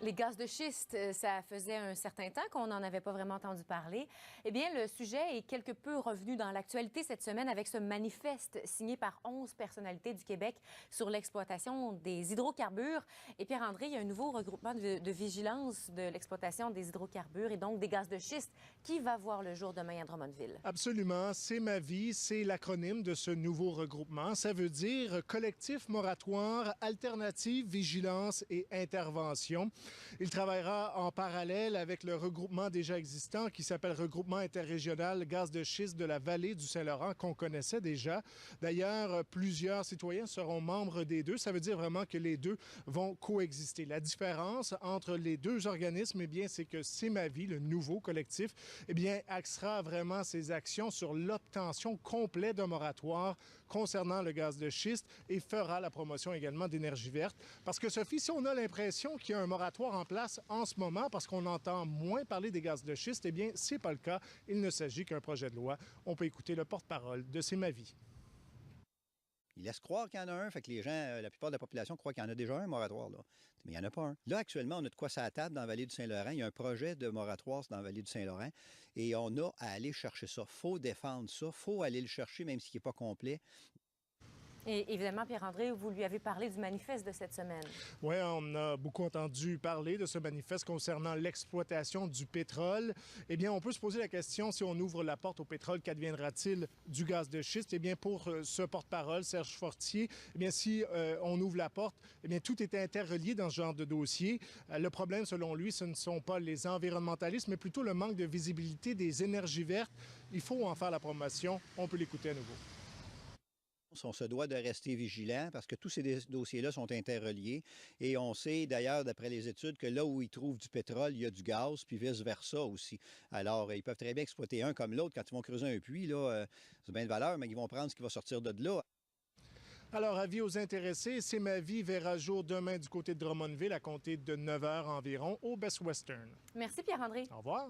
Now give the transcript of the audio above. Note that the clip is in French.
Les gaz de schiste, ça faisait un certain temps qu'on n'en avait pas vraiment entendu parler. Eh bien, le sujet est quelque peu revenu dans l'actualité cette semaine avec ce manifeste signé par 11 personnalités du Québec sur l'exploitation des hydrocarbures. Et Pierre-André, il y a un nouveau regroupement de vigilance de l'exploitation des hydrocarbures et donc des gaz de schiste qui va voir le jour demain à Drummondville. Absolument. C'est ma vie, c'est l'acronyme de ce nouveau regroupement. Ça veut dire Collectif moratoire, alternative, vigilance et intervention. Il travaillera en parallèle avec le regroupement déjà existant qui s'appelle Regroupement interrégional gaz de schiste de la vallée du Saint-Laurent qu'on connaissait déjà. D'ailleurs, plusieurs citoyens seront membres des deux. Ça veut dire vraiment que les deux vont coexister. La différence entre les deux organismes, eh bien, c'est que C'est ma vie, le nouveau collectif, eh bien, axera vraiment ses actions sur l'obtention complète d'un moratoire concernant le gaz de schiste et fera la promotion également d'énergie verte. Parce que, Sophie, si on a l'impression qu'il y a un moratoire en place en ce moment parce qu'on entend moins parler des gaz de schiste, eh bien, c'est pas le cas. Il ne s'agit qu'un projet de loi. On peut écouter le porte-parole de C'est ma vie. Il laisse croire qu'il y en a un, fait que les gens, la plupart de la population croit qu'il y en a déjà un moratoire, là. Mais il n'y en a pas un. Là, actuellement, on a de quoi ça à table dans la vallée du Saint-Laurent. Il y a un projet de moratoire dans la vallée du Saint-Laurent et on a à aller chercher ça. Il faut défendre ça, il faut aller le chercher, même s'il n'est pas complet. Et évidemment, Pierre-André, vous lui avez parlé du manifeste de cette semaine. Oui, on a beaucoup entendu parler de ce manifeste concernant l'exploitation du pétrole. Eh bien, on peut se poser la question, si on ouvre la porte au pétrole, qu'adviendra-t-il du gaz de schiste? Eh bien, pour ce porte-parole, Serge Fortier, eh bien, si on ouvre la porte, eh bien, tout est interrelié dans ce genre de dossier. Le problème, selon lui, ce ne sont pas les environnementalistes, mais plutôt le manque de visibilité des énergies vertes. Il faut en faire la promotion. On peut l'écouter à nouveau. On se doit de rester vigilant parce que tous ces dossiers-là sont interreliés. Et on sait d'ailleurs, d'après les études, que là où ils trouvent du pétrole, il y a du gaz, puis vice-versa aussi. Alors, ils peuvent très bien exploiter un comme l'autre. Quand ils vont creuser un puits, là, c'est bien de valeur, mais ils vont prendre ce qui va sortir de là. Alors, avis aux intéressés, C'est ma vie verra jour demain du côté de Drummondville à compter de 9 h environ au Best Western. Merci, Pierre-André. Au revoir.